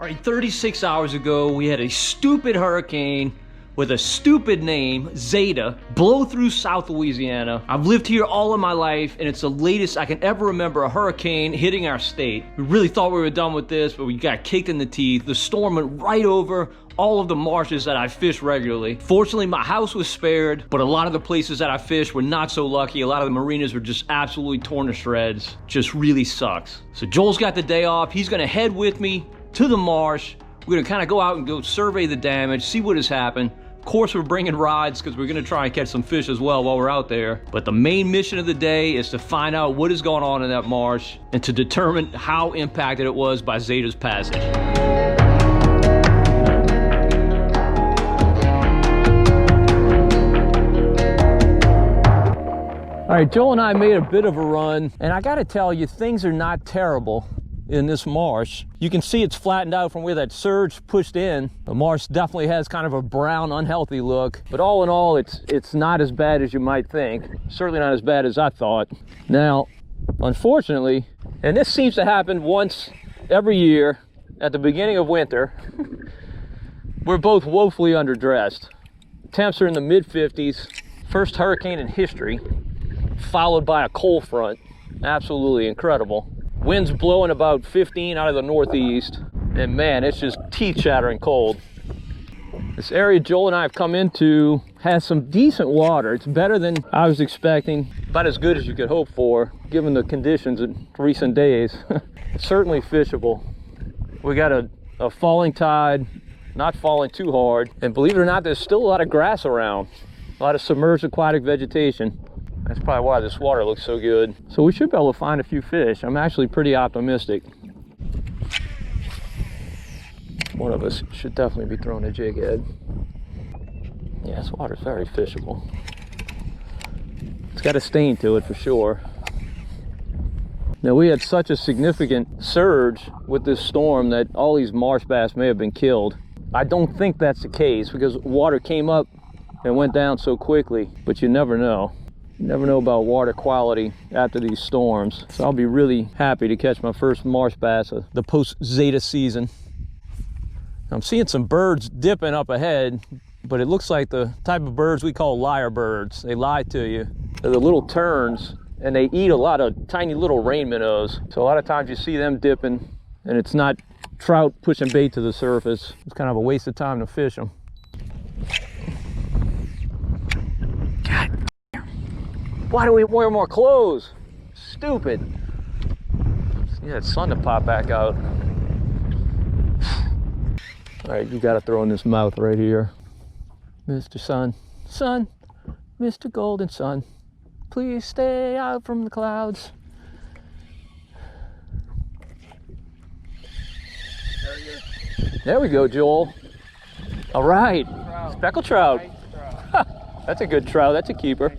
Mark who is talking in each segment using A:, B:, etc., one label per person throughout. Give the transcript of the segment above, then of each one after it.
A: All right, 36 hours ago, we had a stupid hurricane with a stupid name, Zeta, blow through South Louisiana. I've lived here all of my life, and it's the latest I can ever remember a hurricane hitting our state. We really thought we were done with this, but we got kicked in the teeth. The storm went right over all of the marshes that I fish regularly. Fortunately, my house was spared, but a lot of the places that I fished were not so lucky. A lot of the marinas were just absolutely torn to shreds. Just really sucks. So Joel's got the day off. He's gonna head with me to the marsh. We're gonna kind of go out and go survey the damage, see what has happened. Of course, we're bringing rods because we're gonna try and catch some fish as well while we're out there. But the main mission of the day is to find out what is going on in that marsh and to determine how impacted it was by Zeta's passage. All right, Joel and I made a bit of a run, and I gotta tell you, things are not terrible in this marsh. You can see it's flattened out from where that surge pushed in. The marsh definitely has kind of a brown, unhealthy look, but all in all, it's not as bad as you might think. Certainly not as bad as I thought. Now, unfortunately, and this seems to happen once every year at the beginning of winter, we're both woefully underdressed. Temps are in the mid-50s, first hurricane in history, followed by a cold front. Absolutely incredible. Winds blowing about 15 out of the northeast, and man, it's just teeth-shattering cold. This area Joel and I have come into has some decent water. It's better than I was expecting, about as good as you could hope for, given the conditions in recent days. It's certainly fishable. We got a falling tide, not falling too hard, and believe it or not, there's still a lot of grass around, a lot of submerged aquatic vegetation. That's probably why this water looks so good. So we should be able to find a few fish. I'm actually pretty optimistic. One of us should definitely be throwing a jig head. Yeah, this water's very fishable. It's got a stain to it for sure. Now, we had such a significant surge with this storm that all these marsh bass may have been killed. I don't think that's the case because water came up and went down so quickly, but you never know. You never know about water quality after these storms. So I'll be really happy to catch my first marsh bass of the post-Zeta season. I'm seeing some birds dipping up ahead, but it looks like the type of birds we call liar birds. They lie to you. They're the little terns, and they eat a lot of tiny little rain minnows. So a lot of times you see them dipping, and it's not trout pushing bait to the surface. It's kind of a waste of time to fish them. Why do we wear more clothes? Stupid. Yeah, it's sun to pop back out. All right, you gotta throw in this mouth right here. Mr. Sun, Sun, Mr. Golden Sun, please stay out from the clouds. There we go, Joel. All right, speckled trout. That's a good trout, that's a keeper.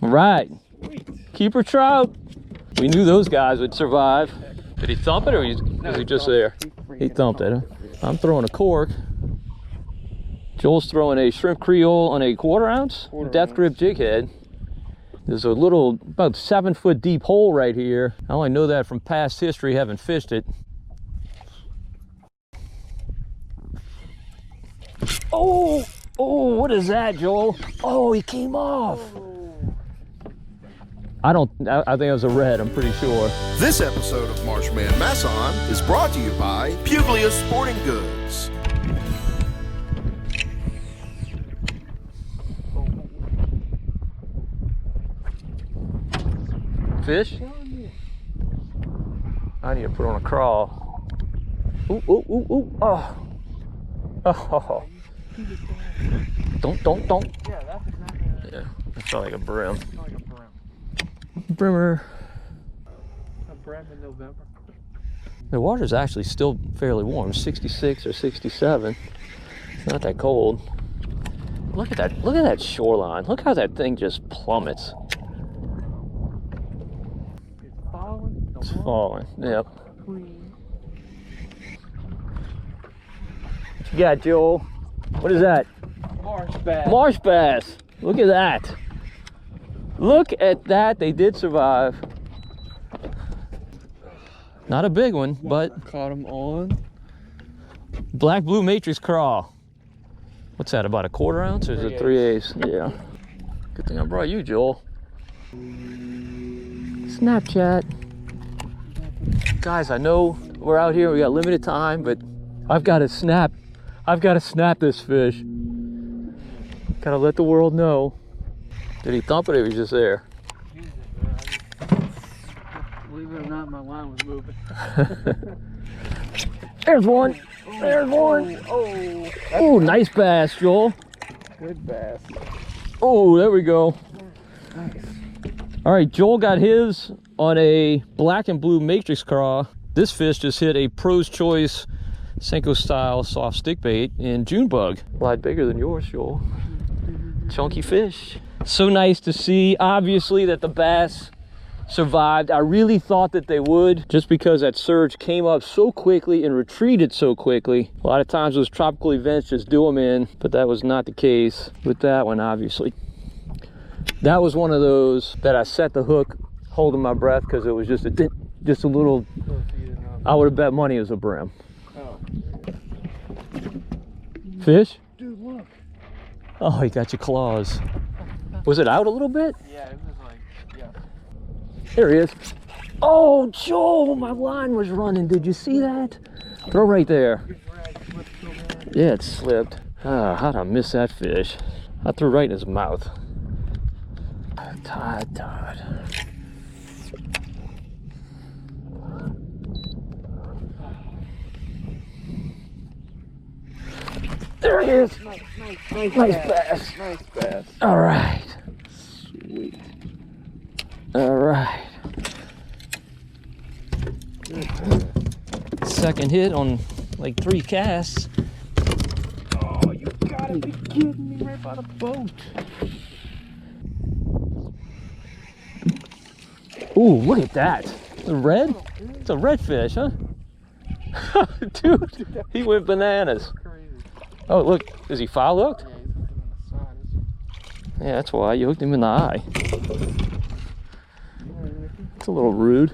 A: All right, keeper trout. We knew those guys would survive. Did he thump it or was he just there? He thumped it, huh? I'm throwing a cork. Joel's throwing a shrimp creole on a quarter ounce death grip jig head. There's a little, about 7 foot deep hole right here. I only know that from past history, having fished it. Oh, what is that, Joel? Oh, he came off. I think it was a red, I'm pretty sure.
B: This episode of Marshman Masson is brought to you by Puglia Sporting Goods.
A: Fish? I need to put on a crawl. Ooh. Oh. Don't.
C: Yeah, that's exactly.
A: Yeah, that felt like a brim.
C: Brimmer.
D: A brim in November.
A: The water's actually still fairly warm, 66 or 67. It's not that cold. Look at that shoreline. Look how that thing just plummets.
D: It's falling.
A: It's falling. Yep.
D: Clean.
A: What you got, Joel? What is that?
D: Marsh bass.
A: Marsh bass. Look at that. Look at that. They did survive. Not a big one, but
D: Caught him on.
A: black blue matrix crawl. What's that, about a 1/4 ounce or is it 3/8? Yeah. Good thing I brought you, Joel. Snapchat. Guys, I know we're out here, we got limited time, but I've got to snap this fish. Gotta let the world know. Did he thump it or he was just there?
D: Believe it or not, my line was moving.
A: There's one. There's one. Oh, nice bass, Joel.
D: Good bass.
A: Oh, there we go.
D: Nice.
A: All right, Joel got his on a black and blue matrix craw. This fish just hit a Pro's Choice Senko style soft stick bait in June bug. A lot bigger than yours, Joel. Chunky fish. So nice to see, obviously, that the bass survived. I really thought that they would, just because that surge came up so quickly and retreated so quickly. A lot of times those tropical events just do them in, but that was not the case with that one, obviously. That was one of those that I set the hook holding my breath because it was just a little, I would have bet money it was a brim.
D: Oh.
A: Fish?
D: Dude, look.
A: Oh, he got your claws. Was it out a little bit?
D: Yeah, it was like, yeah.
A: There he is. Oh, Joel, my line was running. Did you see that? Throw right there. Yeah, it slipped. Ah, how'd I miss that fish? I threw right in his mouth. Todd. There he is. Nice bass.
D: Nice bass.
A: All right.
D: Sweet.
A: All right. Second hit on like 3 casts.
D: Oh, you gotta be kidding me, right by the boat.
A: Ooh, look at that. The red? It's a redfish, huh? Dude, he went bananas.
D: Crazy.
A: Oh, look, is he foul hooked?
D: Yeah, he's hooked him on the side.
A: Yeah, that's why you hooked him in the eye. It's a little rude.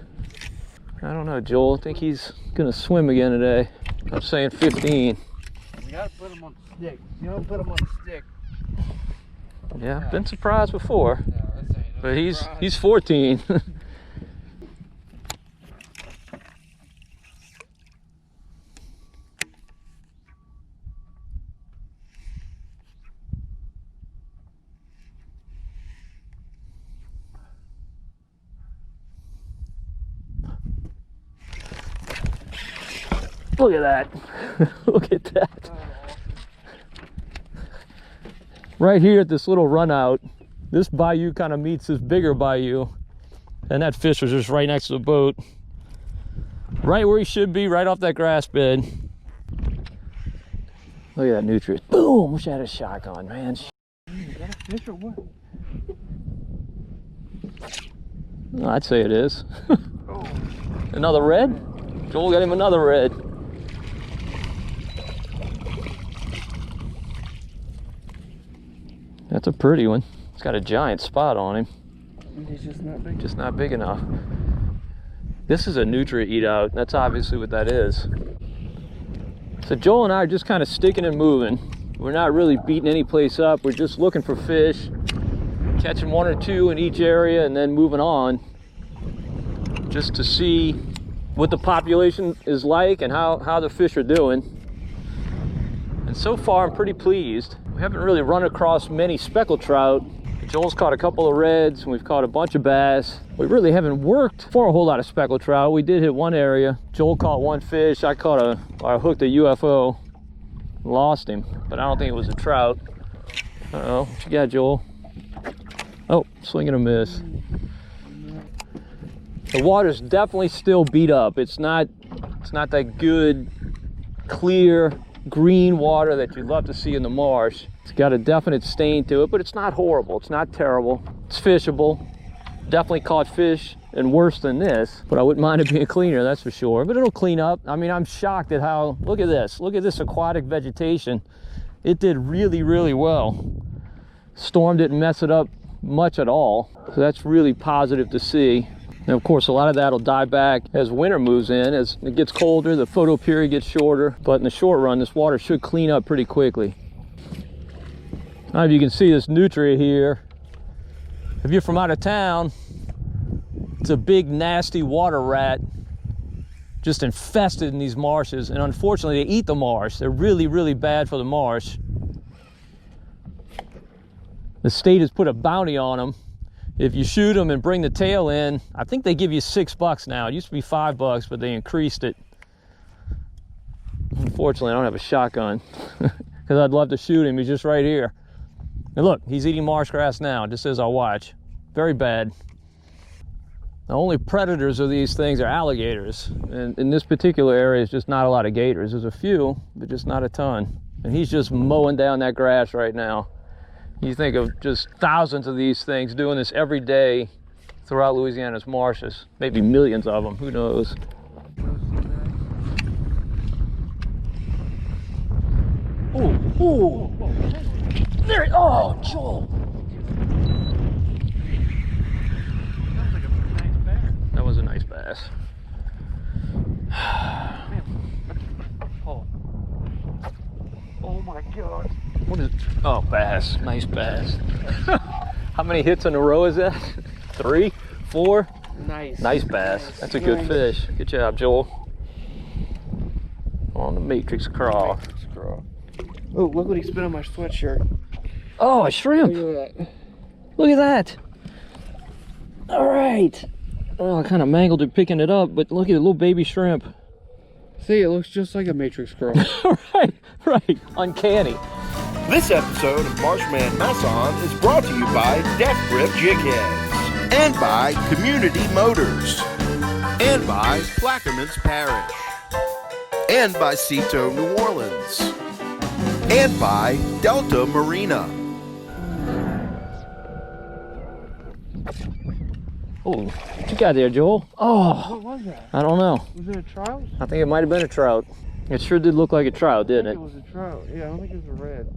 A: I don't know, Joel. I think he's gonna swim again today. I'm saying 15.
D: You gotta put him on the stick. You don't put him on the stick.
A: Yeah, been surprised before,
D: Yeah, that's it.
A: but he's 14. Look at that. Look at that. Right here at this little run out, this bayou kind of meets this bigger bayou, and that fish was just right next to the boat. Right where he should be, right off that grass bed. Look at that nutrient. Boom! Wish I had a shotgun, man.
D: You got a fish or what?
A: I'd say it is. Another red? Joel got him another red. That's a pretty one. It's got a giant spot on him.
D: He's just not big.
A: Just not big enough. This is a nutria eat out. That's obviously what that is. So Joel and I are just kind of sticking and moving. We're not really beating any place up. We're just looking for fish, catching 1 or 2 in each area and then moving on, just to see what the population is like and how the fish are doing. And so far I'm pretty pleased. We haven't really run across many speckled trout. Joel's caught a couple of reds and we've caught a bunch of bass. We really haven't worked for a whole lot of speckled trout. We did hit one area. Joel caught 1 fish. I hooked a UFO, lost him, but I don't think it was a trout. Uh-oh, what you got, Joel? Oh, swing and a miss. The water's definitely still beat up. It's not that good, clear, green water that you'd love to see in the marsh. It's got a definite stain to it, but it's not horrible. It's not terrible. It's fishable. Definitely caught fish and worse than this, but I wouldn't mind it being cleaner, that's for sure. But it'll clean up. I mean, I'm shocked at how, look at this aquatic vegetation. It did really, really well. Storm didn't mess it up much at all. So that's really positive to see. And of course, a lot of that will die back as winter moves in. As it gets colder, the photo period gets shorter. But in the short run, this water should clean up pretty quickly. Now, if you can see this nutria here, if you're from out of town, it's a big, nasty water rat just infested in these marshes. And unfortunately, they eat the marsh. They're really, really bad for the marsh. The state has put a bounty on them. If you shoot them and bring the tail in, I think they give you $6 now. It used to be $5, but they increased it. Unfortunately, I don't have a shotgun because I'd love to shoot him. He's just right here. And look, he's eating marsh grass now, just as I watch. Very bad. The only predators of these things are alligators. And in this particular area, it's just not a lot of gators. There's a few, but just not a ton. And he's just mowing down that grass right now. You think of just thousands of these things doing this every day throughout Louisiana's marshes. Maybe millions of them, who knows? Oh, oh, there, oh, Joel. That was a nice bass.
D: Oh my God.
A: What is, oh, bass, nice bass. How many hits in a row is that? 3, 4?
D: Nice.
A: Nice bass.
D: Nice.
A: That's a good fish. Good job, Joel. On the matrix craw.
D: Matrix craw. Oh, look what he spit on my sweatshirt.
A: Oh, a shrimp.
D: Look at that.
A: Look at that. All right. Oh, I kind of mangled it picking it up, but look at the little baby shrimp.
D: See, it looks just like a matrix craw.
A: Right, right. Uncanny.
B: This episode of Marshman Masson is brought to you by Death Grip Jig Heads, and by Community Motors, and by Plaquemines Parish, and by Cito New Orleans, and by Delta Marina.
A: Oh, what you got there, Joel? Oh,
D: What was that?
A: I don't know.
D: Was it a trout?
A: I think it might have been a trout. It sure did look like a trout, didn't
D: I
A: it?
D: think it was a trout. Yeah, I don't think it was a red.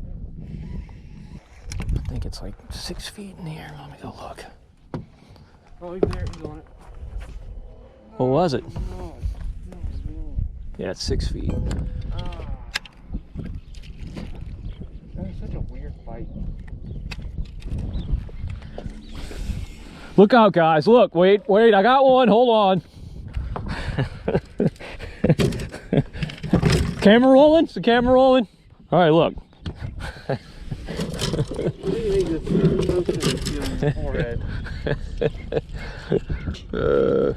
A: I think it's like 6 feet in here. Let me go look.
D: Oh, he's there. He's on it.
A: What was it?
D: No.
A: Yeah, it's 6 feet.
D: Ah. That was such a weird fight.
A: Look out, guys. Look, wait, I got one. Hold on. Camera rolling? Is the camera rolling? All right, look. Oh.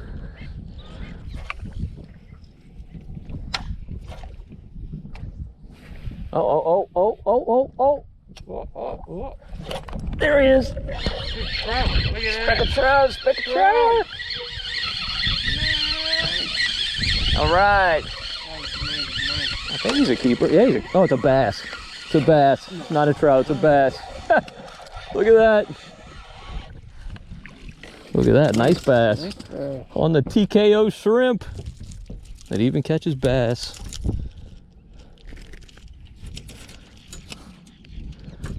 A: There he is. Speck of trout, speck of trout. All right. I think he's a keeper. Yeah, he's a, oh, it's a bass. It's a bass, not a trout, it's a bass. Look at that. Look at that, nice bass. On the TKO shrimp. That even catches bass.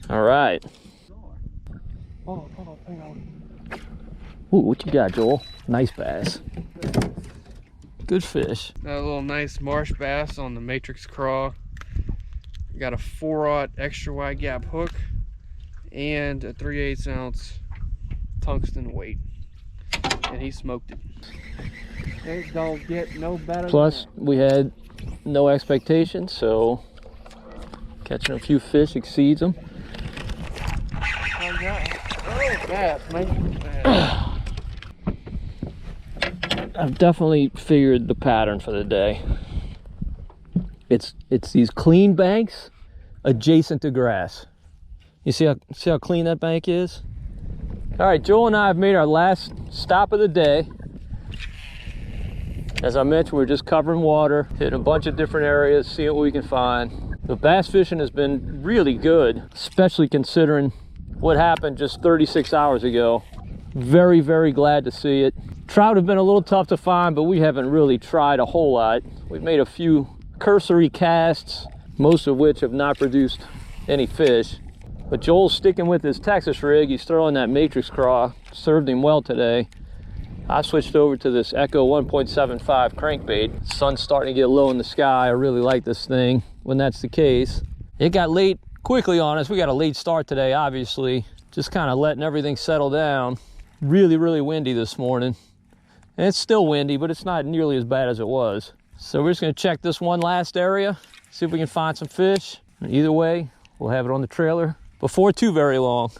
A: All right.
D: Oh, hang on.
A: Ooh, what you got, Joel? Nice bass. Good fish.
D: Got a little nice marsh bass on the matrix craw. Got a 4/0 extra wide gap hook and a 3/8 ounce tungsten weight, and he smoked it. They don't get no better.
A: Plus, we had no expectations, so catching a few fish exceeds them.
D: Oh, bass, matrix bass.
A: I've definitely figured the pattern for the day. It's these clean banks adjacent to grass. You see how clean that bank is? All right, Joel and I have made our last stop of the day. As I mentioned, we're just covering water, hitting a bunch of different areas, seeing what we can find. The bass fishing has been really good, especially considering what happened just 36 hours ago. Very, very glad to see it. Trout have been a little tough to find, but we haven't really tried a whole lot. We've made a few cursory casts, most of which have not produced any fish. But Joel's sticking with his Texas rig. He's throwing that matrix craw. Served him well today. I switched over to this Echo 1.75 crankbait. Sun's starting to get low in the sky. I really like this thing when that's the case. It got late quickly on us. We got a late start today, obviously. Just kind of letting everything settle down. Really, really windy this morning. And it's still windy, but it's not nearly as bad as it was. So we're just gonna check this one last area, see if we can find some fish. And either way, we'll have it on the trailer before too very long.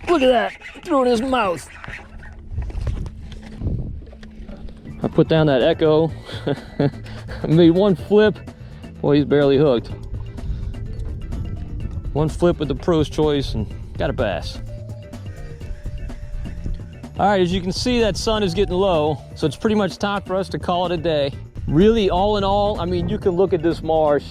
A: Look at that, threw it in his mouth. I put down that Echo, made one flip. Boy, he's barely hooked. One flip with the Pro's Choice and got a bass. All right, as you can see, that sun is getting low, so it's pretty much time for us to call it a day. Really, all in all, I mean, you can look at this marsh.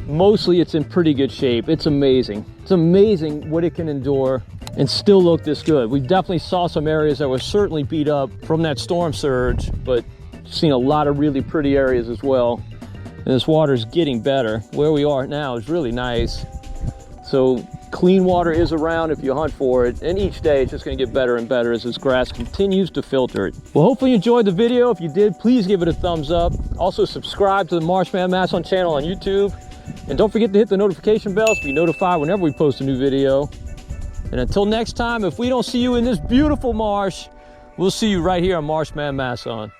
A: Mostly it's in pretty good shape. It's amazing. It's amazing what it can endure and still look this good. We definitely saw some areas that were certainly beat up from that storm surge, but seen a lot of really pretty areas as well. And this water is getting better. Where we are now is really nice. So clean water is around if you hunt for it, and each day it's just gonna get better and better as this grass continues to filter it. Well, hopefully you enjoyed the video. If you did, please give it a thumbs up. Also subscribe to the Marshman Masson channel on YouTube. And don't forget to hit the notification bell to be notified whenever we post a new video. And until next time, if we don't see you in this beautiful marsh, we'll see you right here on Marshman Masson.